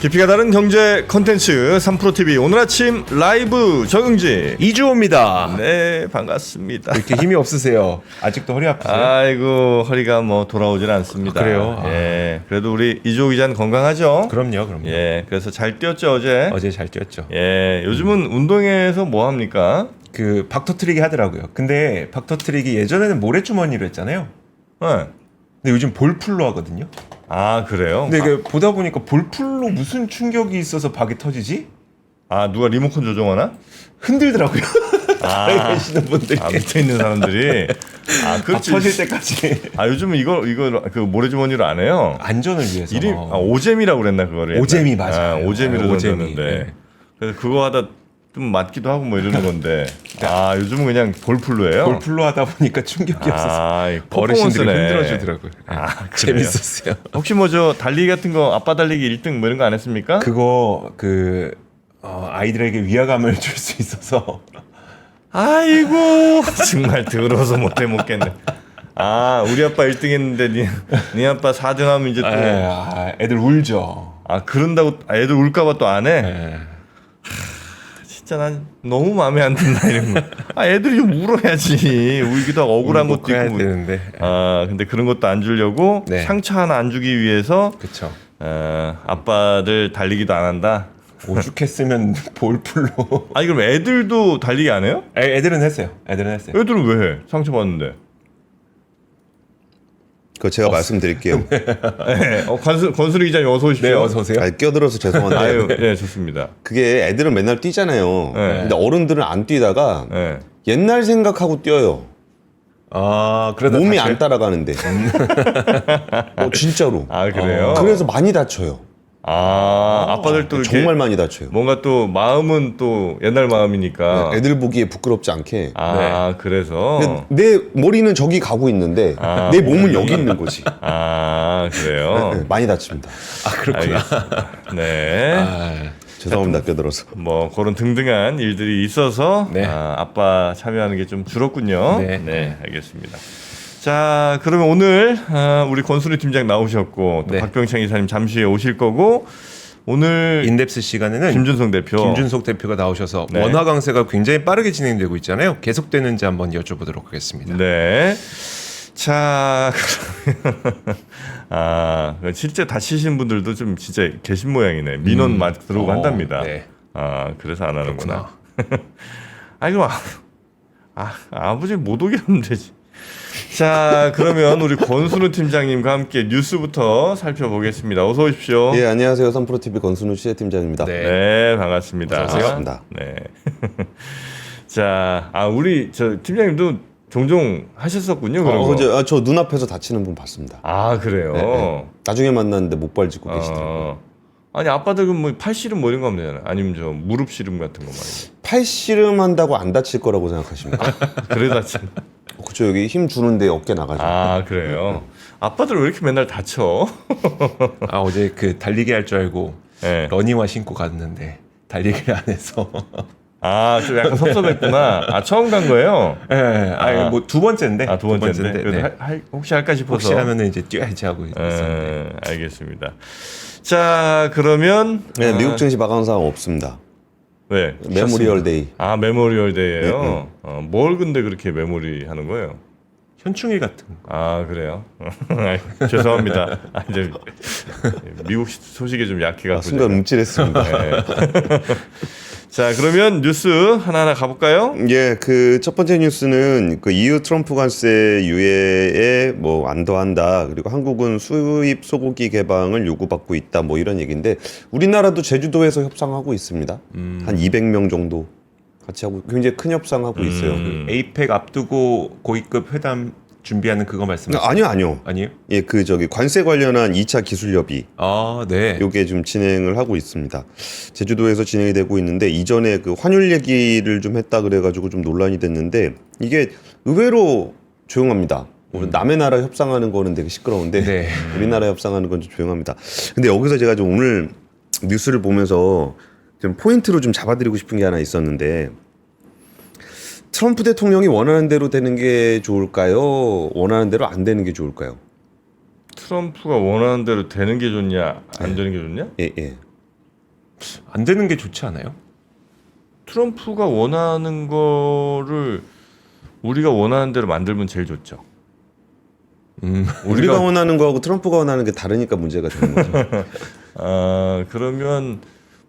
깊이가 다른 경제 컨텐츠 3프로TV 오늘 아침 라이브 적응지 이주호입니다. 네, 반갑습니다. 이렇게 힘이 없으세요? 아직도 허리 아프세요? 아이고, 허리가 뭐 돌아오질 않습니다. 그래요? 예, 그래도 우리 이주호 기자는 건강하죠? 그럼요. 예, 그래서 잘 뛰었죠 어제? 어제 잘 뛰었죠. 예, 요즘은 운동회에서 뭐 합니까? 그 박터트리기 하더라고요. 근데 박터트리기 예전에는 모래주머니로 했잖아요. 네. 근데 요즘 볼풀로 하거든요. 아, 그래요? 근데 이게 보다 보니까 볼풀로 무슨 충격이 있어서 박이 터지지? 아, 누가 리모컨 조종하나? 흔들더라고요. 아, 아래 계시는 분들이. 밑에 있는 사람들이. 아, 박 그렇지. 터질 때까지. 아, 요즘은 이거 그 모래주머니로 안 해요. 안전을 위해서. 이름 오잼이라고 그랬나 그거를. 오잼이 맞아요. 아, 오잼이로 네, 오잼이. 던졌는데. 네. 그래서 그거 하다 좀 맞기도 하고 뭐 이러는 건데. 아, 요즘은 그냥 볼풀로 해요. 볼풀로 하다 보니까 충격이 없어서 아, 어르신들이 퍼포먼스네. 흔들어주더라고요. 아, 그래요? 재밌었어요. 혹시 뭐 저 달리기 같은 거 아빠 달리기 1등 뭐 이런 거 안 했습니까? 그거 아이들에게 위화감을 줄 수 있어서 아이고 정말 더러워서 못해 먹겠네. 아, 우리 아빠 1등 했는데 네 아빠 4등 하면 이제 또 애들 울죠. 그런다고 애들 울까봐 또 안 해? 예. 진짜 난 너무 마음에 안 든다 이런 거. 아, 애들이 좀 울어야지. 울기도 하고 억울한 것도 해야 있고. 되는데. 아, 근데 그런 것도 안 주려고 네. 상처 하나 안 주기 위해서 그쵸. 아빠들 달리기도 안 한다. 오죽했으면 볼풀로. 아니 그럼 애들도 달리기 안 해요? 애들은 했어요. 애들은 했어요. 애들은 왜 해? 상처 받는데. 그거 제가 말씀드릴게요. 네. 권순희 기자님 어서 오십시오. 네, 어서 오세요. 아니, 끼어들어서 죄송한데 아유, 네, 좋습니다. 그게 애들은 맨날 뛰잖아요. 네. 근데 어른들은 안 뛰다가 네. 옛날 생각하고 뛰어요. 그러다 몸이 다쳐요? 안 따라가는데. 진짜로. 아, 그래요? 그래서 많이 다쳐요. 아빠들도 이렇게 정말 많이 다쳐요. 뭔가 또 마음은 또 옛날 마음이니까. 애들 보기에 부끄럽지 않게. 그래서. 내 머리는 저기 가고 있는데 내 몸은 여기 있는 거지. 그래요. 네, 많이 다칩니다. 그렇구나. 알겠습니다. 네. 죄송합니다. 끼어들어서. 뭐 그런 등등한 일들이 있어서 네. 아빠 참여하는 게 좀 줄었군요. 네. 알겠습니다. 자, 그러면 오늘 우리 권순희 팀장 나오셨고 또 네. 박병창 이사님 잠시 후에 오실 거고 오늘 인덱스 시간에는 김준성 대표. 김준석 대표가 나오셔서 네. 원화 강세가 굉장히 빠르게 진행되고 있잖아요. 계속되는지 한번 여쭤보도록 하겠습니다. 네. 자, 그러면 실제 다치신 분들도 좀 진짜 계신 모양이네. 민원 막 들어오고 한답니다. 네. 그래서 안 하는구나. 아니 그럼 아버지 못 오게 하면 되지. 자, 그러면 우리 권순우 팀장님과 함께 뉴스부터 살펴보겠습니다. 어서 오십시오. 예, 안녕하세요. 3프로TV 권순우 취재팀장입니다. 네, 반갑습니다. 어서 오세요. 반갑습니다. 네. 자, 우리 저 팀장님도 종종 하셨었군요. 그런 거. 어제 저 눈앞에서 다치는 분 봤습니다. 그래요. 네. 나중에 만났는데 목발 짚고 계시더라고요. 아니 아빠들 뭐 팔씨름 뭐 이런 거 하면 되잖아요. 아니면 저 무릎 씨름 같은 거 말이에요. 팔씨름 한다고 안 다칠 거라고 생각하십니까? 그래 다친. 그쵸, 여기 힘 주는데 어깨 나가죠. 그래요. 아빠들 왜 이렇게 맨날 다쳐? 어제 그 달리기 할 줄 알고 네. 러닝화 신고 갔는데 달리기를 안 해서. 좀 약간 섭섭했구나. 처음 간 거예요? 네. 뭐 두 번째인데. 두 번째인데. 그래도 네. 혹시 할까 싶어서. 혹시 하면은 이제 뛰어야지 하고 있었는데. 알겠습니다. 자, 그러면 네, 미국 증시 마감 사항 없습니다. 네. 메모리얼 데이. 메모리얼 데이예요. 뭘 근데 그렇게 메모리 하는 거예요? 현충일 같은 거. 그래요. 죄송합니다. 이제 미국 소식에 좀 약해가지고. 순간 움찔했습니다. 네. 자, 그러면 뉴스 하나하나 가볼까요? 예, 그 첫 번째 뉴스는 그 EU 트럼프 관세 유예에 뭐 안도한다. 그리고 한국은 수입 소고기 개방을 요구받고 있다. 뭐 이런 얘기인데 우리나라도 제주도에서 협상하고 있습니다. 한 200명 정도 같이 하고 굉장히 큰 협상하고 있어요. 에이펙 앞두고 고위급 회담 준비하는 그거 말씀하시죠? 아니요. 아니에요? 예, 그 관세 관련한 2차 기술 협의. 네. 요게 좀 진행을 하고 있습니다. 제주도에서 진행이 되고 있는데 이전에 그 환율 얘기를 좀 했다 그래가지고 좀 논란이 됐는데 이게 의외로 조용합니다. 남의 나라 협상하는 거는 되게 시끄러운데 네. 우리나라 협상하는 건 좀 조용합니다. 근데 여기서 제가 좀 오늘 뉴스를 보면서 좀 포인트로 좀 잡아드리고 싶은 게 하나 있었는데 트럼프 대통령이 원하는 대로 되는 게 좋을까요? 원하는 대로 안 되는 게 좋을까요? 트럼프가 원하는 대로 되는 게 좋냐, 안 되는 게 좋냐? 예. 안 되는 게 좋지 않아요? 트럼프가 원하는 거를 우리가 원하는 대로 만들면 제일 좋죠. 우리가 원하는 거하고 트럼프가 원하는 게 다르니까 문제가 되는 거죠. 그러면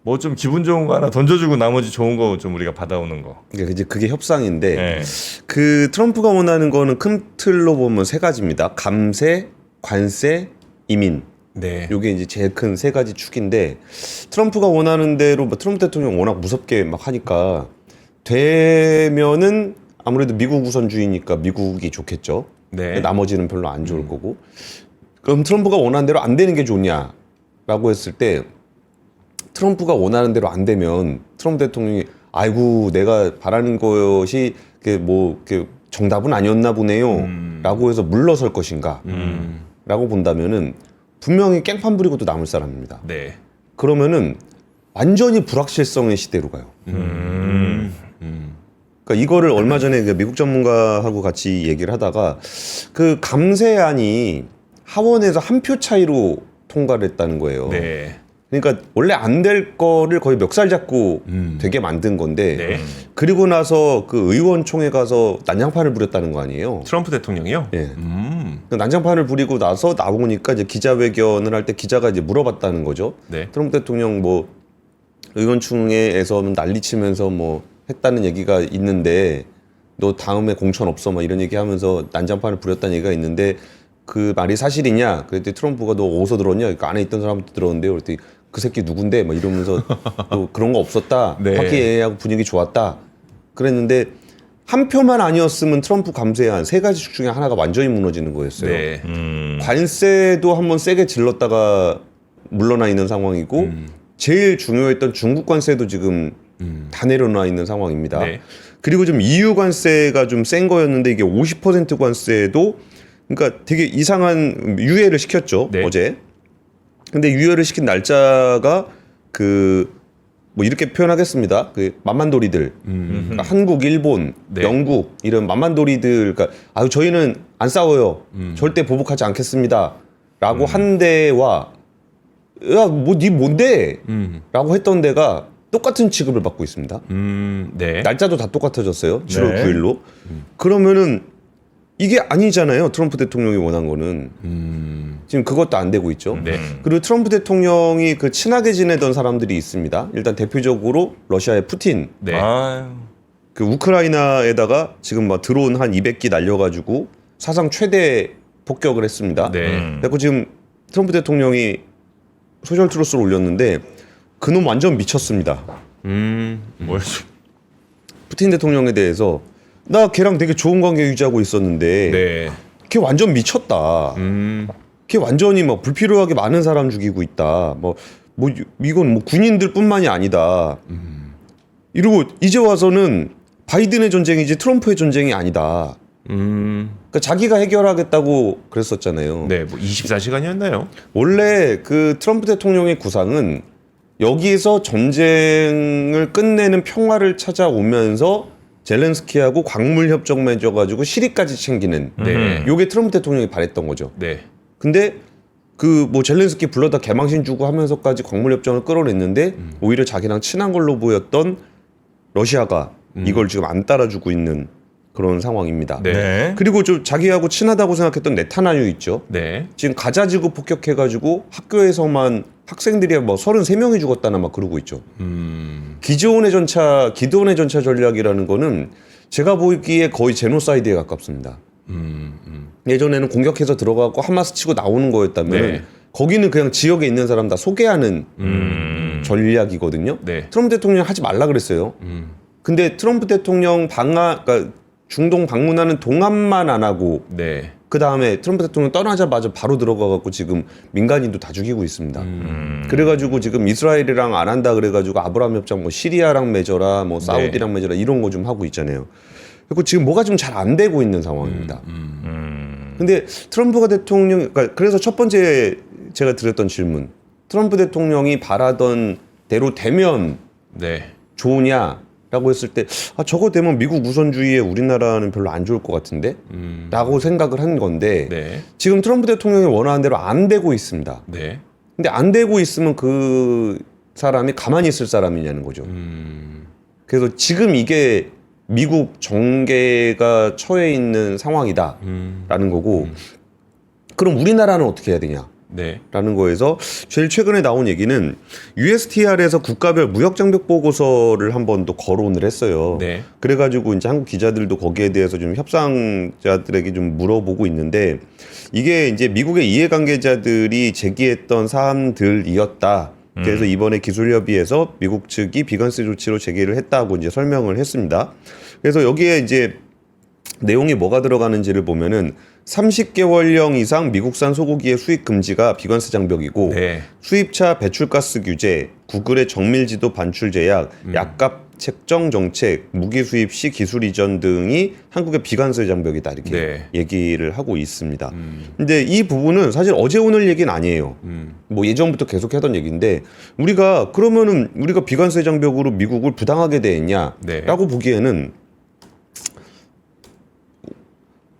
뭐 좀 기분 좋은 거 하나 던져주고 나머지 좋은 거 좀 우리가 받아오는 거. 그러니까 이제 그게 협상인데 네. 그 트럼프가 원하는 거는 큰 틀로 보면 세 가지입니다. 감세, 관세, 이민. 네. 요게 이제 제일 큰 세 가지 축인데 트럼프가 원하는 대로 뭐 트럼프 대통령 워낙 무섭게 막 하니까 되면은 아무래도 미국 우선주의니까 미국이 좋겠죠. 네. 나머지는 별로 안 좋을 거고. 그럼 트럼프가 원하는 대로 안 되는 게 좋냐라고 했을 때 트럼프가 원하는 대로 안 되면 트럼프 대통령이 아이고 내가 바라는 것이 정답은 아니었나 보네요라고 해서 물러설 것인가라고 본다면은 분명히 깽판 부리고도 남을 사람입니다. 네. 그러면은 완전히 불확실성의 시대로 가요. 그러니까 이거를 얼마 전에 그 미국 전문가하고 같이 얘기를 하다가 그 감세안이 하원에서 한 표 차이로 통과를 했다는 거예요. 네. 그러니까 원래 안 될 거를 거의 멱살 잡고 되게 만든 건데 네. 그리고 나서 그 의원총회 가서 난장판을 부렸다는 거 아니에요. 트럼프 대통령이요? 예. 그 난장판을 부리고 나서 나오니까 이제 기자회견을 할 때 기자가 이제 물어봤다는 거죠. 네. 트럼프 대통령 뭐 의원총회에서는 난리치면서 뭐 했다는 얘기가 있는데 너 다음에 공천 없어 막 이런 얘기하면서 난장판을 부렸다는 얘기가 있는데 그 말이 사실이냐? 그랬더니 트럼프가 너 어디서 들었냐? 그 안에 있던 사람부터 들었는데요. 그랬더니 그 새끼 누군데? 막 이러면서 또 그런 거 없었다. 네. 화기애애하고 분위기 좋았다. 그랬는데 한 표만 아니었으면 트럼프 감세안 세 가지 축 중에 하나가 완전히 무너지는 거였어요. 네. 관세도 한번 세게 질렀다가 물러나 있는 상황이고 제일 중요했던 중국 관세도 지금 다 내려놔 있는 상황입니다. 네. 그리고 좀 EU 관세가 좀 센 거였는데 이게 50% 관세도 그러니까 되게 이상한 유예를 시켰죠. 네. 어제. 근데 유예를 시킨 날짜가 그 뭐 이렇게 표현하겠습니다. 그 만만돌이들, 그러니까 한국, 일본, 네. 영국 이런 만만돌이들, 그러니까 아유 저희는 안 싸워요, 절대 보복하지 않겠습니다.라고 한 데와 야 뭐 니 뭔데?라고 했던 데가 똑같은 취급을 받고 있습니다. 네. 날짜도 다 똑같아졌어요. 7월 네. 9일로. 그러면은 이게 아니잖아요. 트럼프 대통령이 원한 거는. 지금 그것도 안 되고 있죠. 네. 그리고 트럼프 대통령이 그 친하게 지내던 사람들이 있습니다. 일단 대표적으로 러시아의 푸틴. 네. 아유. 그 우크라이나에다가 지금 막 드론 한 200기 날려가지고 사상 최대 폭격을 했습니다. 네. 그래서 지금 트럼프 대통령이 소셜 트루스를 올렸는데 그놈 완전 미쳤습니다. 뭐야? 푸틴 대통령에 대해서 나 걔랑 되게 좋은 관계 유지하고 있었는데 네. 걔 완전 미쳤다. 걔 완전히 막 불필요하게 많은 사람 죽이고 있다. 뭐 이건 뭐 군인들뿐만이 아니다. 이러고 이제 와서는 바이든의 전쟁이지 트럼프의 전쟁이 아니다. 그러니까 자기가 해결하겠다고 그랬었잖아요. 네. 뭐 24시간이었나요? 원래 그 트럼프 대통령의 구상은 여기서 전쟁을 끝내는 평화를 찾아오면서 젤렌스키하고 광물 협정 맺어가지고 시리까지 챙기는 네. 요게 트럼프 대통령이 바랬던 거죠. 네. 근데 그 뭐 젤렌스키 불러다 개망신 주고 하면서까지 광물 협정을 끌어냈는데 오히려 자기랑 친한 걸로 보였던 러시아가 이걸 지금 안 따라주고 있는 그런 상황입니다. 네. 네. 그리고 좀 자기하고 친하다고 생각했던 네타냐후 있죠. 네. 지금 가자 지구 폭격해가지고 학교에서만 학생들이 뭐 33명이 죽었다나 막 그러고 있죠. 기드온의 전차 전략이라는 거는 제가 보기에 거의 제노사이드에 가깝습니다. 예전에는 공격해서 들어가고 하마스 치고 나오는 거였다면 네. 거기는 그냥 지역에 있는 사람 다 소개하는 전략이거든요. 네. 트럼프 대통령 하지 말라 그랬어요. 근데 트럼프 대통령 그러니까 중동 방문하는 동안만 안 하고 네. 그 다음에 트럼프 대통령 떠나자마자 바로 들어가갖고 지금 민간인도 다 죽이고 있습니다. 그래가지고 지금 이스라엘이랑 안 한다 그래가지고 아브라함 협정 뭐 시리아랑 맺어라 뭐 사우디랑 맺어라 이런 거 좀 하고 있잖아요. 그리고 지금 뭐가 좀 잘 안 되고 있는 상황입니다. 근데 트럼프가 그러니까 그래서 첫 번째 제가 드렸던 질문, 트럼프 대통령이 바라던 대로 되면 네. 좋으냐라고 했을 때 저거 되면 미국 우선주의에 우리나라는 별로 안 좋을 것 같은데 라고 생각을 한 건데 네. 지금 트럼프 대통령이 원하는 대로 안 되고 있습니다. 네. 근데 안 되고 있으면 그 사람이 가만히 있을 사람이냐는 거죠. 그래서 지금 이게 미국 정계가 처해 있는 상황이다라는 거고 그럼 우리나라는 어떻게 해야 되냐? 네. 라는 거에서 제일 최근에 나온 얘기는 USTR에서 국가별 무역장벽 보고서를 한번 또 거론을 했어요. 네. 그래가지고 이제 한국 기자들도 거기에 대해서 좀 협상자들에게 좀 물어보고 있는데 이게 이제 미국의 이해관계자들이 제기했던 사안들이었다. 그래서 이번에 기술협의에서 미국 측이 비관세 조치로 제기를 했다고 이제 설명을 했습니다. 그래서 여기에 이제 내용이 뭐가 들어가는지를 보면은 30개월령 이상 미국산 소고기의 수입 금지가 비관세 장벽이고 네. 수입차 배출가스 규제, 구글의 정밀지도 반출 제약, 약값 책정 정책, 무기 수입 시 기술 이전 등이 한국의 비관세 장벽이다 이렇게 네. 얘기를 하고 있습니다. 근데 이 부분은 사실 어제 오늘 얘기는 아니에요. 뭐 예전부터 계속 하던 얘기인데 우리가 그러면은 우리가 비관세 장벽으로 미국을 부당하게 대했냐라고 네. 보기에는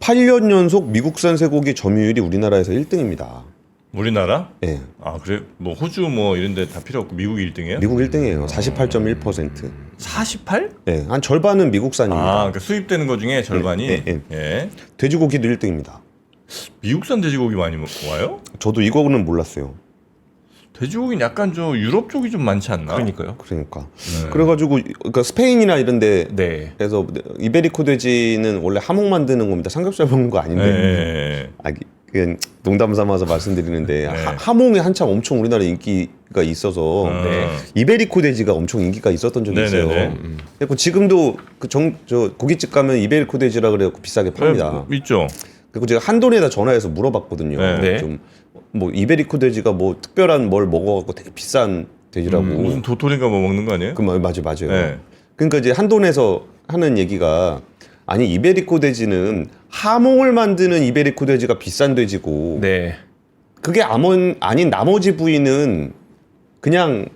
8년 연속 미국산 쇠고기 점유율이 우리나라에서 1등입니다. 우리나라? 예. 아 그래? 뭐 호주 뭐 이런 데 다 필요 없고 미국 1등이에요? 미국 1등이에요. 48.1%. 48? 예. 한 절반은 미국산입니다. 아 그러니까 수입되는 것 중에 절반이 예. 예. 돼지고기도 1등입니다. 미국산 돼지고기 많이 와요? 저도 이거는 몰랐어요. 돼지고기는 약간 저 유럽 쪽이 좀 많지 않나? 그러니까요. 그러니까. 그래가지고 그러니까 스페인이나 이런데 네. 그래서 이베리코 돼지는 원래 하목 만드는 겁니다. 삼겹살 먹는 거 아닌데. 예. 아, 그냥 농담 삼아서 말씀드리는데 하몽이 한참 엄청 우리나라에 인기가 있어서 네. 이베리코 돼지가 엄청 인기가 있었던 적이 있어요. 네네네. 그리고 지금도 저 고깃집 가면 이베리코 돼지라 그래갖고 비싸게 팝니다. 있죠. 그리고 제가 한돈에다 전화해서 물어봤거든요. 네. 좀 뭐 이베리코 돼지가 뭐 특별한 뭘 먹어갖고 되게 비싼 돼지라고. 무슨 도토리인가 뭐 먹는 거 아니에요? 맞아요. 네. 그러니까 이제 한돈에서 하는 얘기가 아니 이베리코 돼지는 하몽을 만드는 이베리코 돼지가 비싼 돼지고 네. 그게 아닌 나머지 부위는 그냥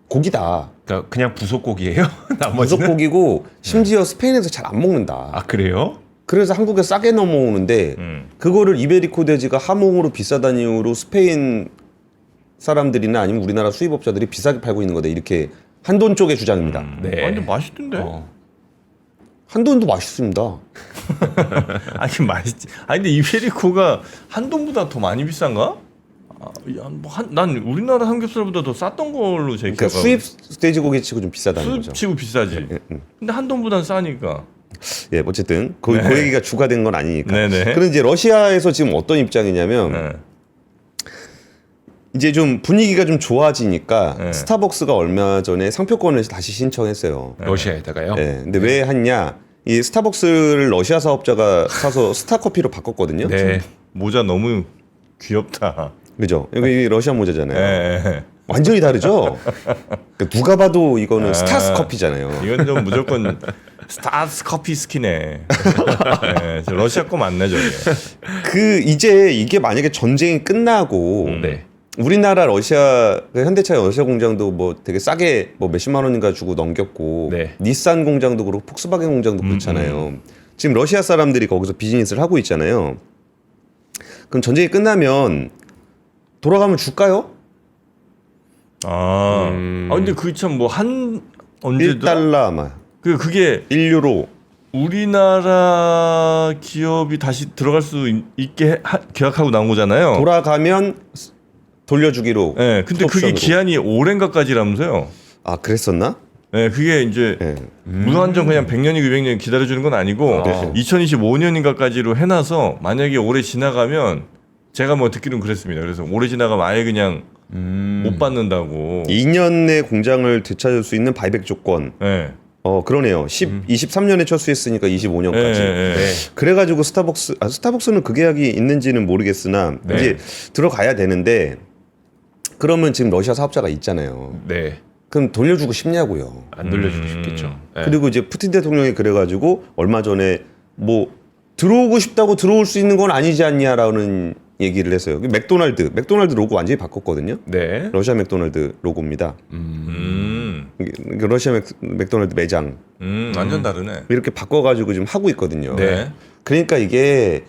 고기다. 그러니까 그냥 부속고기예요? 나머지는? 부속고기고 심지어 스페인에서 잘 안 먹는다. 아 그래요? 그래서 한국에 싸게 넘어오는데 그거를 이베리코 돼지가 하몽으로 비싸다는 이유로 스페인 사람들이나 아니면 우리나라 수입업자들이 비싸게 팔고 있는 거다. 이렇게 한돈 쪽의 주장입니다. 네. 완전 맛있던데. 한돈도 맛있습니다. 아니 맛있지. 아니 근데 이베리코가 한돈보다 더 많이 비싼가? 난 우리나라 삼겹살보다 더 쌌던 걸로 제 그러니까 기억하고. 수입 돼지고기 치고 좀 비싸다는 거죠. 수입치고 비싸지. 근데 한돈보단 싸니까. 예, 어쨌든 그 얘기가 주가 된 건 아니니까. 네네. 그런데 이제 러시아에서 지금 어떤 입장이냐면 네. 이제 좀 분위기가 좀 좋아지니까 네. 스타벅스가 얼마 전에 상표권을 다시 신청했어요. 러시아에다가요? 예. 근데 왜 했냐? 이 스타벅스를 러시아 사업자가 사서 스타커피로 바꿨거든요. 네. 모자 너무 귀엽다. 그죠? 여기 러시아 모자잖아요. 예. 완전히 다르죠? 그러니까 누가 봐도 이거는 스타스 커피잖아요. 이건 좀 무조건 스타스 커피 스키네. 예, 저 러시아 거 맞네 저게. 이제 이게 만약에 전쟁이 끝나고 네. 우리나라 러시아 그 현대차 러시아 공장도 뭐 되게 싸게 뭐 몇십만 원인가 주고 넘겼고 네. 닛산 공장도 그렇고 폭스바겐 공장도 그렇잖아요. 지금 러시아 사람들이 거기서 비즈니스를 하고 있잖아요. 그럼 전쟁이 끝나면 돌아가면 줄까요? 근데 그게 참 뭐 한 언제도 1달러 아마 그게 1유로 우리나라 기업이 다시 들어갈 수 있게 계약하고 나온 거잖아요. 돌아가면 돌려주기로. 네, 근데 그게 옵션으로. 기한이 오랜가까지라면서요. 아 그랬었나? 네, 그게 이제 네. 무한정 그냥 100년이 200년 기다려주는 건 아니고 네. 2025년인가까지로 해놔서 만약에 올해 지나가면 제가 뭐 듣기로는 그랬습니다. 그래서 올해 지나가면 아예 그냥 못 받는다고. 2년 내 공장을 되찾을 수 있는 바이백 조건. 네. 그러네요. 23년에 철수했으니까 25년까지. 네. 그래가지고 스타벅스는 그 계약이 있는지는 모르겠으나 네. 이제 들어가야 되는데 그러면 지금 러시아 사업자가 있잖아요. 네. 그럼 돌려주고 싶냐고요. 안 돌려주고 싶겠죠. 네. 그리고 이제 푸틴 대통령이 그래가지고 얼마 전에 뭐 들어오고 싶다고 들어올 수 있는 건 아니지 않냐라는 얘기를 했어요. 맥도날드 로고 완전히 바꿨거든요. 네. 러시아 맥도날드 로고입니다. 이게 러시아 맥도날드 매장 완전 다르네. 이렇게 바꿔가지고 지금 하고 있거든요. 네. 그러니까 이게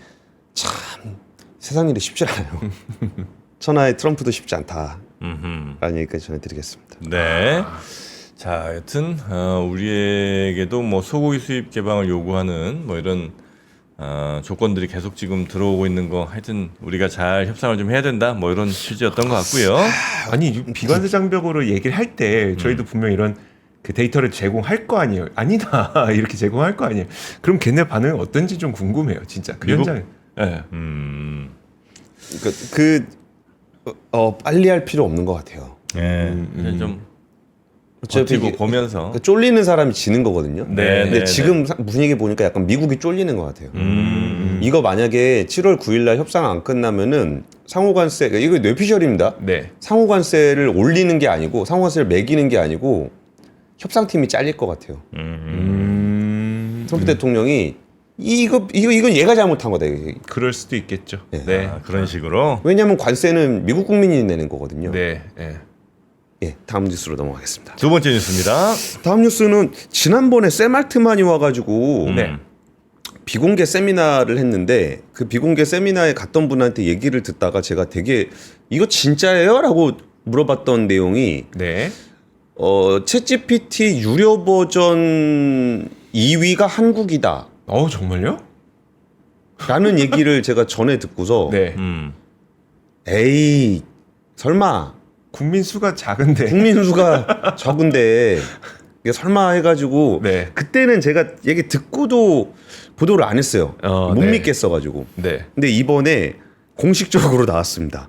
참 세상 일이 쉽지 않아요. 천하의 트럼프도 쉽지 않다. 라는 얘기까지 전해드리겠습니다. 네. 자, 여튼 우리에게도 뭐 소고기 수입 개방을 요구하는 뭐 이런 조건들이 계속 지금 들어오고 있는 거 하여튼 우리가 잘 협상을 좀 해야 된다 뭐 이런 취지였던 것 같고요. 아니 비관세 장벽으로 얘기를 할 때 저희도 분명 이런 그 데이터를 제공할 거 아니에요. 아니다 이렇게 제공할 거 아니에요. 그럼 걔네 반응은 어떤지 좀 궁금해요. 진짜 그 미국? 현장에. 네. 빨리 할 필요 없는 것 같아요. 예. 그냥 좀 어차피 버티고 이게- 보면서. 그러니까 쫄리는 사람이 지는 거거든요. 네, 근데 네, 지금 분위기 보니까 약간 미국이 쫄리는 것 같아요. 이거 만약에 7월 9일날 협상 안 끝나면은 상호관세 이거 뇌피셜입니다. 네. 상호관세를 올리는 게 아니고 상호관세를 매기는 게 아니고 협상팀이 잘릴 것 같아요. 트럼프 대통령이 이건 얘가 잘못한 거다. 이게. 그럴 수도 있겠죠. 네. 네. 아, 그런 식으로. 왜냐하면 관세는 미국 국민이 내는 거거든요. 네. 네. 예, 다음 뉴스로 넘어가겠습니다. 두 번째 뉴스입니다. 다음 뉴스는 지난번에 샘 알트만이 와가지고 네. 비공개 세미나를 했는데 그 비공개 세미나에 갔던 분한테 얘기를 듣다가 제가 되게 이거 진짜예요? 라고 물어봤던 내용이 네. 챗GPT 유료 버전 2위가 한국이다 정말요? 라는 얘기를 제가 전에 듣고서 네. 에이 설마 국민 수가 작은데. 국민 수가 적은데 이게 설마 해가지고 네. 그때는 제가 얘기 듣고도 보도를 안 했어요. 못 네. 믿겠어가지고. 네. 근데 이번에 공식적으로 나왔습니다.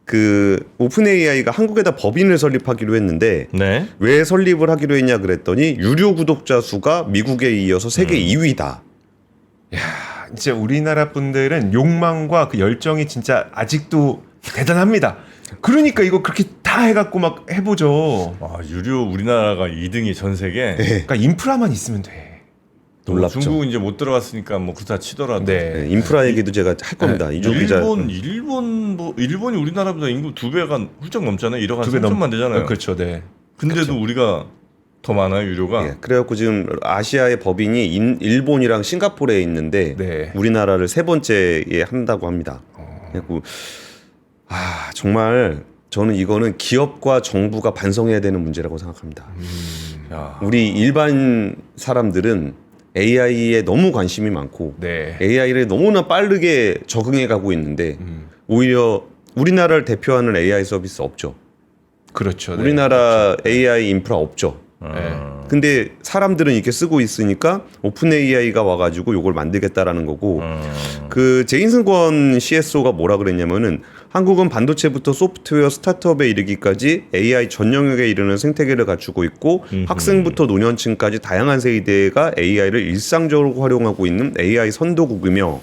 그 오픈 AI가 한국에다 법인을 설립하기로 했는데 네. 왜 설립을 하기로 했냐 그랬더니 유료 구독자 수가 미국에 이어서 세계 2위다. 진짜 우리나라 분들은 욕망과 그 열정이 진짜 아직도 대단합니다. 그러니까 이거 그렇게 다 해갖고 막 해보죠. 아, 유료 우리나라가 2등이 전 세계. 그러니까 인프라만 있으면 돼. 놀랍죠. 중국은 이제 못 들어갔으니까 뭐 그렇다 치더라도. 네, 인프라 얘기도 제가 할 겁니다. 이종 기자. 일본이 우리나라보다 인구 2배가 훌쩍 넘잖아요. 1억 한 두 배 3천만 되잖아요. 그렇죠, 네. 근데도 우리가 더 많아요, 유료가. 예, 그래갖고 지금 아시아의 법인이 일본이랑 싱가포르에 있는데 네. 우리나라를 세 번째에 한다고 합니다. 그래갖고 정말 저는 이거는 기업과 정부가 반성해야 되는 문제라고 생각합니다. 야, 우리 일반 사람들은 AI에 너무 관심이 많고 네. AI를 너무나 빠르게 적응해 가고 있는데 오히려 우리나라를 대표하는 AI 서비스 없죠. 그렇죠. 네. 우리나라 AI 인프라 없죠. 네. 근데 사람들은 이렇게 쓰고 있으니까 오픈 AI가 와가지고 이걸 만들겠다라는 거고 그 제인승권 CSO가 뭐라 그랬냐면은 한국은 반도체부터 소프트웨어 스타트업에 이르기까지 AI 전 영역에 이르는 생태계를 갖추고 있고 학생부터 노년층까지 다양한 세대가 AI를 일상적으로 활용하고 있는 AI 선도국이며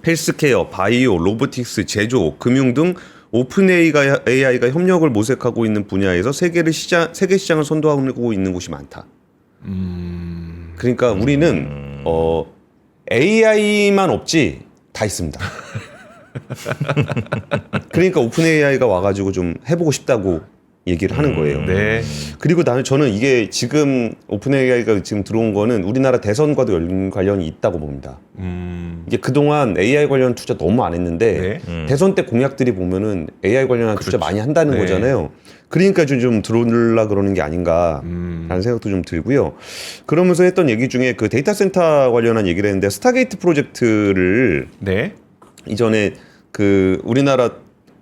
헬스케어, 바이오, 로보틱스, 제조, 금융 등 오픈 AI가 협력을 모색하고 있는 분야에서 세계 시장을 선도하고 있는 곳이 많다. 그러니까 우리는 AI만 없지 다 있습니다. 그러니까 오픈 AI가 와가지고 좀 해보고 싶다고 얘기를 하는 거예요. 네. 그리고 저는 이게 지금 오픈 AI가 지금 들어온 거는 우리나라 대선과도 관련이 있다고 봅니다. 이게 그동안 AI 관련 투자 너무 안 했는데 대선 때 공약들이 보면은 AI 관련한 투자 많이 한다는 네. 거잖아요. 그러니까 좀 들어오려 그러는 게 아닌가라는 생각도 좀 들고요. 그러면서 했던 얘기 중에 그 데이터 센터 관련한 얘기를 했는데 스타게이트 프로젝트를 네. 이전에 그 우리나라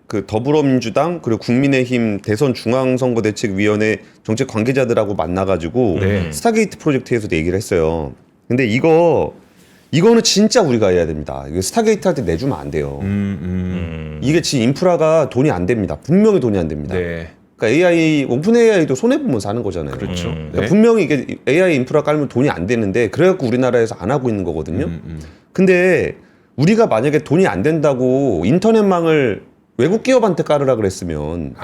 그 더불어민주당 그리고 국민의힘 대선 중앙선거대책위원회 정책 관계자들하고 만나가지고 네. 스타게이트 프로젝트에서 얘기를 했어요. 근데 이거는 진짜 우리가 해야 됩니다. 이거 스타게이트한테 내주면 안 돼요. 이게 지금 인프라가 돈이 안 됩니다. 분명히 돈이 안 됩니다. 네. 그러니까 AI 오픈 AI도 손해 보면서 하는 거잖아요. 그렇죠. 그러니까 네. 분명히 이게 AI 인프라 깔면 돈이 안 되는데 그래갖고 우리나라에서 안 하고 있는 거거든요. 근데 우리가 만약에 돈이 안 된다고 인터넷망을 외국 기업한테 깔으라 그랬으면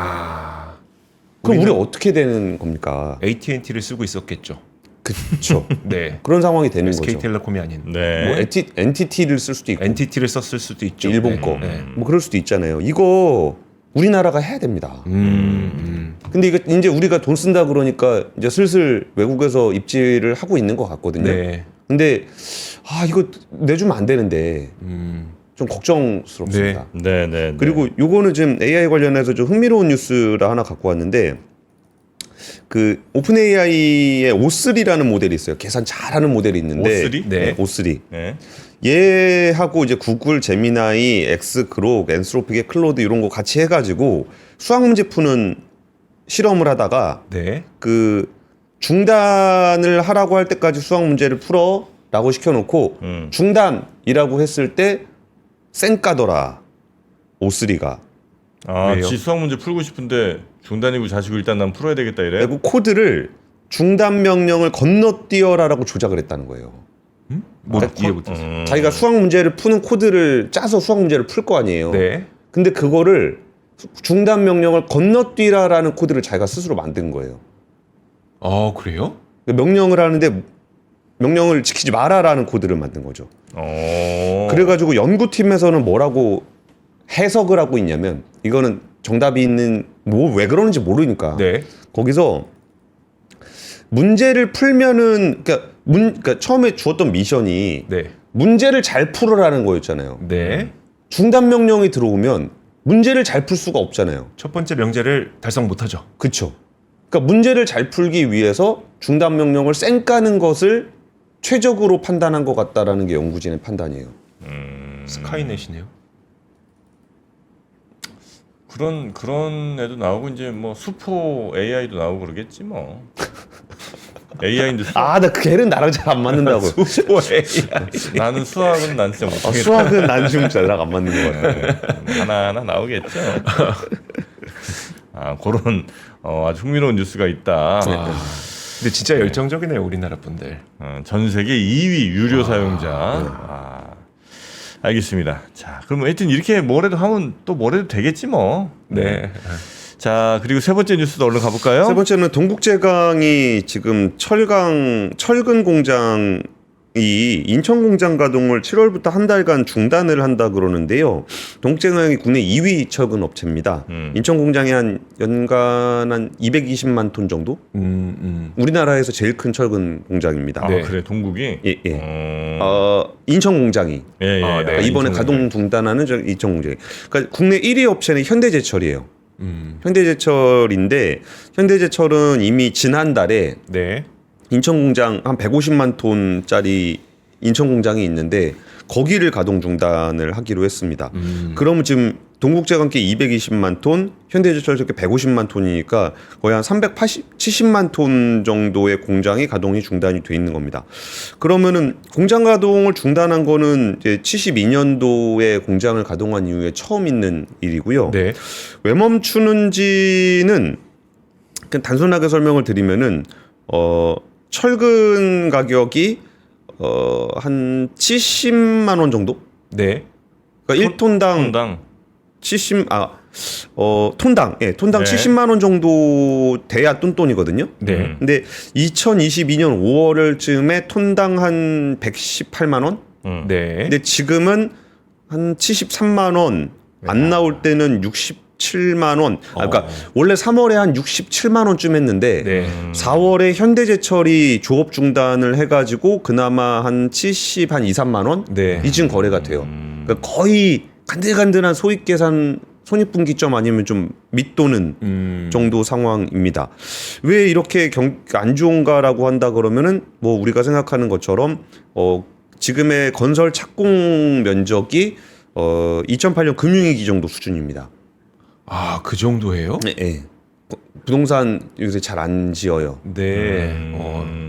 그럼 우리 어떻게 되는 겁니까? AT&T를 쓰고 있었겠죠. 그렇죠. 네. 그런 상황이 되는 거죠. SK텔레콤이 아닌. 네. 뭐 NTT를 쓸 수도 있고 NTT를 썼을 수도 있죠. 일본 네. 거. 네. 뭐 그럴 수도 있잖아요. 이거 우리나라가 해야 됩니다. 근데 이거 이제 우리가 돈 쓴다 그러니까 이제 슬슬 외국에서 입지를 하고 있는 것 같거든요. 네. 근데 이거 내주면 안 되는데 좀 걱정스럽습니다. 네. 그리고 요거는 지금 AI 관련해서 좀 흥미로운 뉴스를 하나 갖고 왔는데 그 오픈 AI의 O3라는 모델이 있어요. 계산 잘하는 모델이 있는데 O3? 네, O3. 네. 얘하고 이제 구글, 제미나이, 엑스, 그록, 엔스로픽의 클로드 이런 거 같이 해가지고 수학 문제 푸는 실험을 하다가 네. 그 중단을 하라고 할 때까지 수학 문제를 풀어라고 시켜놓고 중단이라고 했을 때 쌩까더라 O3가. 아, 왜요? 지 수학 문제 풀고 싶은데 중단이고 자시고 일단 난 풀어야 되겠다 이래. 그리고 코드를 중단 명령을 건너뛰어라라고 조작을 했다는 거예요. 뭐 그러니까 이해 못했어요. 자기가 수학 문제를 푸는 코드를 짜서 수학 문제를 풀 거 아니에요. 네. 근데 그거를 중단 명령을 건너뛰라라는 코드를 자기가 스스로 만든 거예요. 그래요? 명령을 하는데 명령을 지키지 마라라는 코드를 만든 거죠. 그래가지고 연구팀에서는 뭐라고 해석을 하고 있냐면 이거는 정답이 있는 뭐 왜 그러는지 모르니까 네. 거기서 문제를 풀면은 그러니까 처음에 주었던 미션이 네. 문제를 잘 풀어라는 거였잖아요. 네. 중단 명령이 들어오면 문제를 잘 풀 수가 없잖아요. 첫 번째 명제를 달성 못하죠. 그렇죠. 그러니까 문제를 잘 풀기 위해서 중단 명령을 쌩까는 것을 최적으로 판단한 것 같다라는 게 연구진의 판단이에요. 스카이넷이네요. 그런 애도 나오고 이제 뭐 수포 AI도 나오고 그러겠지 뭐. AI인데 나 그 걔는 나랑 잘 안 맞는다고. 나는 수학은 난 진짜 못하겠다. 수학은 난 진짜 나랑 안 맞는 것 같아. 하나하나 나오겠죠. 그런 아주 흥미로운 뉴스가 있다. 근데 진짜 열정적이네요, 우리나라 분들. 전 세계 2위 유료 사용자. 알겠습니다. 자, 그럼 하여튼 이렇게 뭐래도 하면 또 뭐래도 되겠지 뭐. 네. 자, 그리고 세 번째 뉴스도 얼른 가볼까요? 세 번째는 동국제강이 지금 철근 공장이 인천 공장 가동을 7월부터 한 달간 중단을 한다 그러는데요. 동국제강이 국내 2위 철근 업체입니다. 인천 공장이 한 연간 한 220만 톤 정도? 우리나라에서 제일 큰 철근 공장입니다. 네. 그래 동국이. 예. 인천 공장이 예. 네. 이번에 인천 가동 중단하는 인천 공장이. 그러니까 국내 1위 업체는 현대제철이에요. 현대제철인데 현대제철은 이미 지난달에 네. 인천 공장 한 150만 톤짜리 인천 공장이 있는데 거기를 가동 중단을 하기로 했습니다. 그러면 지금 동국제강께 220만 톤, 현대제철 저렇게 150만 톤이니까 거의 한 70만 톤 정도의 공장이 가동이 중단이 돼 있는 겁니다. 그러면은 공장 가동을 중단한 거는 이제 72년도에 공장을 가동한 이후에 처음 있는 일이고요. 네. 왜 멈추는지는 그냥 단순하게 설명을 드리면은 철근 가격이 한 70만 원 정도? 네. 그러니까 1톤당 톤당. 톤당 네. 70만 원 정도 돼야 똔똔이거든요. 네. 근데 2022년 5월쯤에 톤당 한 118만 원? 네. 근데 지금은 한 73만 원, 안 나올 때는 67만 원. 그러니까 원래 3월에 한 67만 원쯤 했는데 네. 4월에 현대제철이 조업 중단을 해가지고 그나마 한 70, 한 2, 3만 원 네. 이쯤 거래가 돼요. 그러니까 거의 간들간들한 소액계산 손익분기점 아니면 좀 밑도는 정도 상황입니다. 왜 이렇게 안 좋은가라고 한다 그러면은 뭐 우리가 생각하는 것처럼 지금의 건설 착공 면적이 2008년 금융위기 정도 수준입니다. 그 정도예요? 네. 부동산 요새 잘 안 지어요. 네.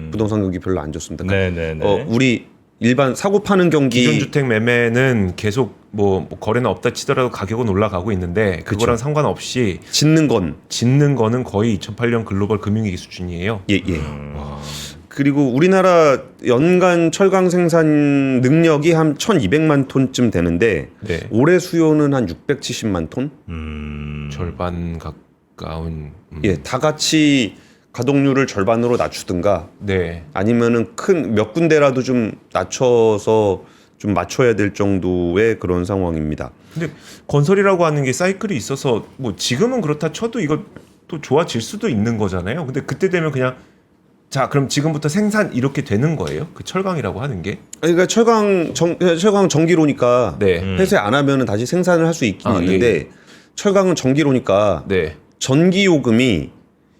부동산 경기 별로 안 좋습니다. 네네네. 우리 일반 사고 파는 경기 기존 주택 매매는 계속 뭐 거래는 없다 치더라도 가격은 올라가고 있는데 그거랑 상관없이 짓는 건 짓는 거는 거의 2008년 글로벌 금융위기 수준이에요. 예. 그리고 우리나라 연간 철강 생산 능력이 한 1,200만 톤쯤 되는데 네. 올해 수요는 한 670만 톤. 절반 가까운. 예, 다 같이 가동률을 절반으로 낮추든가 네. 아니면은 큰 몇 군데라도 좀 낮춰서 좀 맞춰야 될 정도의 그런 상황입니다. 근데 건설이라고 하는 게 사이클이 있어서 뭐 지금은 그렇다 쳐도 이거 또 좋아질 수도 있는 거잖아요. 근데 그때 되면 그냥 자, 그럼 지금부터 생산 이렇게 되는 거예요? 그 철강이라고 하는 게? 그러니까 철강 전기로니까 네. 폐쇄 안 하면은 다시 생산을 할 수 있긴 있는데 예. 철강은 전기로니까 네. 전기 요금이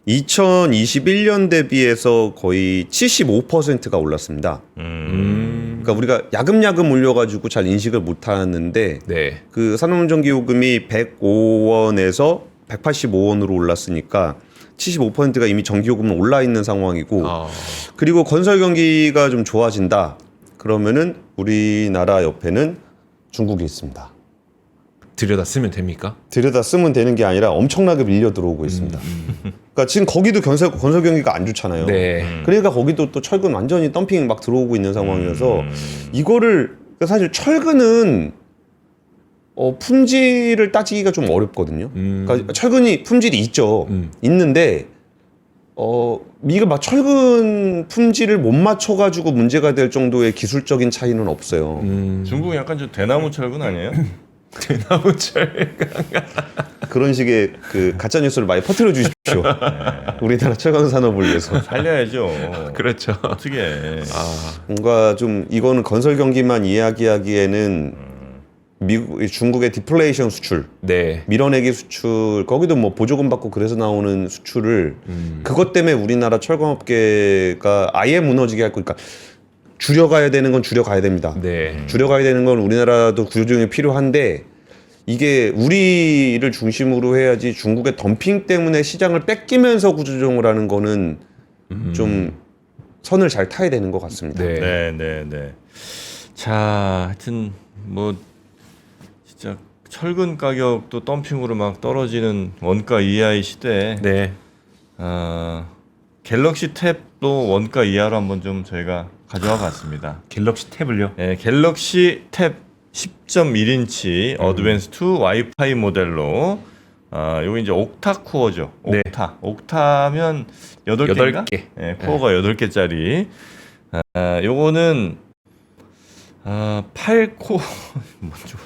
2021년 대비해서 거의 75%가 올랐습니다. 그러니까 우리가 야금야금 올려가지고 잘 인식을 못 하는데 네. 그 산업전기 요금이 105원에서 185원으로 올랐으니까 75%가 이미 전기 요금은 올라 있는 상황이고 그리고 건설 경기가 좀 좋아진다. 그러면은 우리나라 옆에는 중국이 있습니다. 들여다 쓰면 됩니까? 들여다 쓰면 되는 게 아니라 엄청나게 밀려 들어오고 있습니다. 그러니까 지금 거기도 건설 경기가 안 좋잖아요. 네. 그러니까 거기도 또 철근 완전히 덤핑 막 들어오고 있는 상황이어서 이거를 그러니까 사실 철근은 품질을 따지기가 좀 어렵거든요. 그러니까 철근이 품질이 있죠. 있는데 이게 막 철근 품질을 못 맞춰가지고 문제가 될 정도의 기술적인 차이는 없어요. 중국 약간 좀 대나무 철근 아니에요? 대나무 철강. 그런 식의 그 가짜 뉴스를 많이 퍼뜨려 주십시오. 우리나라 철강 산업을 위해서. 살려야죠. 그렇죠. 어떻게 해. 뭔가 좀 이거는 건설 경기만 이야기하기에는 중국의 디플레이션 수출, 네. 밀어내기 수출, 거기도 뭐 보조금 받고 그래서 나오는 수출을 그것 때문에 우리나라 철강업계가 아예 무너지게 할 거니까 줄여가야 되는 건 줄여가야 됩니다. 네. 줄여가야 되는 건 우리나라도 구조조정이 필요한데 이게 우리를 중심으로 해야지 중국의 덤핑 때문에 시장을 뺏기면서 구조조정을 하는 거는 좀 선을 잘 타야 되는 것 같습니다. 네. 네. 자, 하여튼 뭐 진짜 철근 가격도 덤핑으로 막 떨어지는 원가 이하의 시대에 네. 갤럭시 탭도 원가 이하로 한번 좀 저희가 가져와 봤습니다. 갤럭시 탭을요? 네, 갤럭시 탭 10.1인치 어드밴스드 와이파이 모델로 요거 이제 옥타 코어죠. 네. 옥타면 8개인가? 8개. 네, 코어가 8개짜리. 요거는 8코어 뭐죠?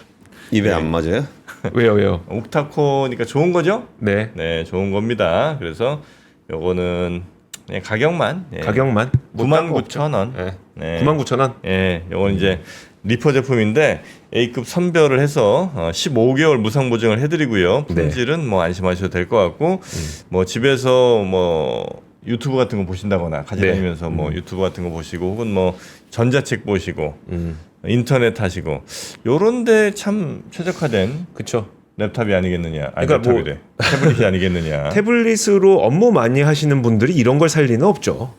입에 안 맞아요? 왜요? 옥타 코어니까 좋은 거죠? 네. 네, 좋은 겁니다. 그래서 요거는 그냥 가격만 가격만 99,000원. 네. 네. 99,000원. 예, 요건 이제 리퍼 제품인데 A급 선별을 해서 15개월 무상 보증을 해드리고요. 품질은 뭐 안심하셔도 될 것 같고 뭐 집에서 뭐 유튜브 같은 거 보신다거나 가져다니면서 뭐 유튜브 같은 거 보시고 혹은 뭐 전자책 보시고 인터넷 하시고 요런데 참 최적화된 그렇죠. 랩탑이 아니겠느냐, 아니 그러니까 랩탑이래. 태블릿이 아니겠느냐. 태블릿으로 업무 많이 하시는 분들이 이런 걸 살 리는 없죠.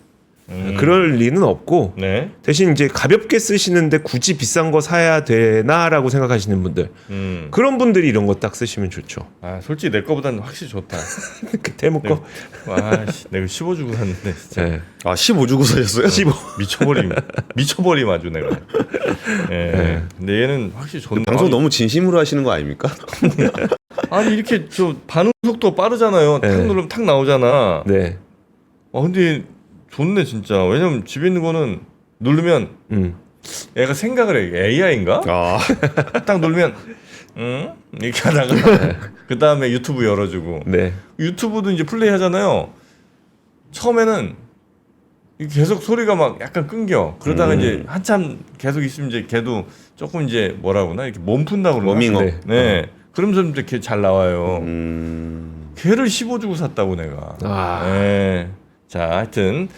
그럴 리는 없고 네. 대신 이제 가볍게 쓰시는데 굳이 비싼 거 사야 되나라고 생각하시는 분들 그런 분들이 이런 거 딱 쓰시면 좋죠. 아, 솔직히 내 거보다는 확실히 좋다. 그 대목 거. 와, 내가 15 주고 샀는데 진짜. 네. 15 주고 사셨어요? 15. 미쳐버림 아주 내가. 예. 근데 얘는 확실히 좋네. 방송 너무 진심으로 하시는 거 아닙니까? 아니 이렇게 저 반응 속도 빠르잖아요. 탁 네. 누르면 탁 나오잖아. 네. 근데 좋네 진짜. 왜냐면 집에 있는 거는 누르면 얘가 생각을 해. AI인가? 딱 누르면 이렇게 하다가 그 다음에 유튜브 열어주고. 네. 유튜브도 이제 플레이 하잖아요. 처음에는 계속 소리가 막 약간 끊겨. 그러다가 이제 한참 계속 있으면 이제 걔도 조금 이제 뭐라구나 이렇게 몸 푼다고 그러나? 워밍업. 네. 네. 그러면서 이제 걔 잘 나와요. 걔를 15 주고 샀다고 내가. 네. 자, 하여튼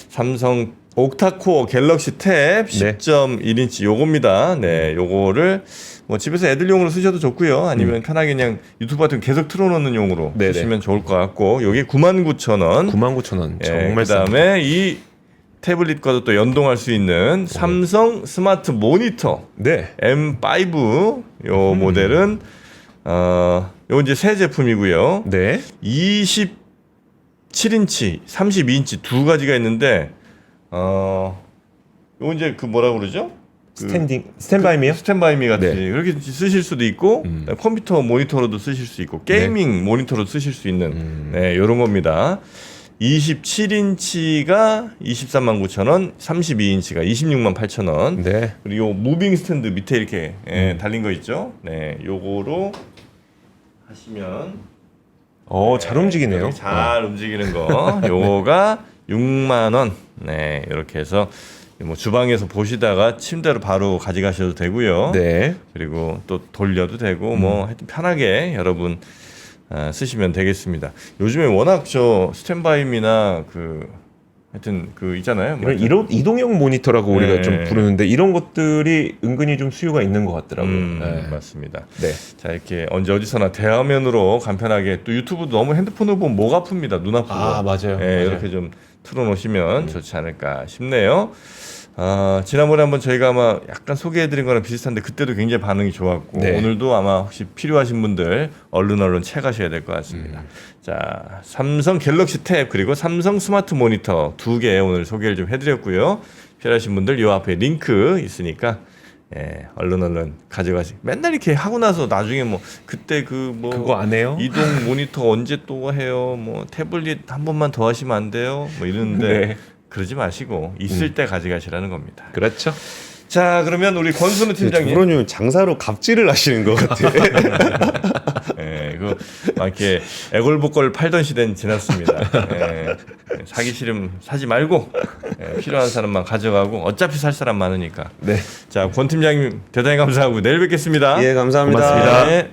삼성 옥타코어 갤럭시 탭 10.1인치 요겁니다. 네, 요거를 뭐 집에서 애들용으로 쓰셔도 좋고요. 아니면 편하게 그냥 유튜브 같은 거 계속 틀어놓는 용으로 네네. 쓰시면 좋을 것 같고 요게 99,000원. 99,000원. 정말 그다음에 이 태블릿과도 또 연동할 수 있는 삼성 스마트 모니터 네. M5 요 모델은 요 이제 새 제품이고요. 네. 27인치, 32인치 두 가지가 있는데 요 이제 그 뭐라 그러죠? 스탠바이미요? 스탠바이미 같이 네. 그렇게 쓰실 수도 있고 컴퓨터 모니터로도 쓰실 수 있고 게이밍 모니터로 쓰실 수 있는 네, 요런 겁니다. 27인치가 239,000원, 32인치가 268,000원. 네. 그리고 요 무빙 스탠드 밑에 이렇게 달린 거 있죠? 네, 요거로 하시면 잘 움직이네요. 잘 움직이는 거. 요거가 6만 원. 네, 이렇게 해서 뭐 주방에서 보시다가 침대로 바로 가져가셔도 되고요. 네. 그리고 또 돌려도 되고 뭐 하여튼 편하게 여러분 쓰시면 되겠습니다. 요즘에 워낙 저 스탠바이미나 하여튼 있잖아요. 뭐 이런 이동형 모니터라고 우리가 네. 좀 부르는데 이런 것들이 은근히 좀 수요가 있는 것 같더라고요. 네. 맞습니다. 네. 자, 이렇게 언제 어디서나 대화면으로 간편하게 또 유튜브도 너무 핸드폰으로 보면 목 아픕니다. 눈 아프고. 아, 맞아요. 예, 맞아요. 이렇게 좀 틀어놓으시면 좋지 않을까 싶네요. 지난번에 한번 저희가 아마 약간 소개해드린 거랑 비슷한데 그때도 굉장히 반응이 좋았고 네. 오늘도 아마 혹시 필요하신 분들 얼른 체크하셔야 될 것 같습니다. 자, 삼성 갤럭시 탭 그리고 삼성 스마트 모니터 2개 오늘 소개를 좀 해드렸고요. 필요하신 분들 요 앞에 링크 있으니까 얼른 가져가시. 맨날 이렇게 하고 나서 나중에 뭐 그때 그거 안 해요? 이동 모니터 언제 또 해요? 뭐 태블릿 한 번만 더 하시면 안 돼요? 뭐 이러는데 네. 그러지 마시고 있을 때 가져가시라는 겁니다. 그렇죠. 자, 그러면 우리 권순우 팀장님. 조론님 장사로 갑질을 하시는 것 같아요. 막 이렇게 애걸복걸 팔던 시대는 지났습니다. 사기 싫으면 사지 말고 필요한 사람만 가져가고 어차피 살 사람 많으니까. 네. 자, 권 팀장님 대단히 감사하고 내일 뵙겠습니다. 예, 감사합니다. 고맙습니다. 네.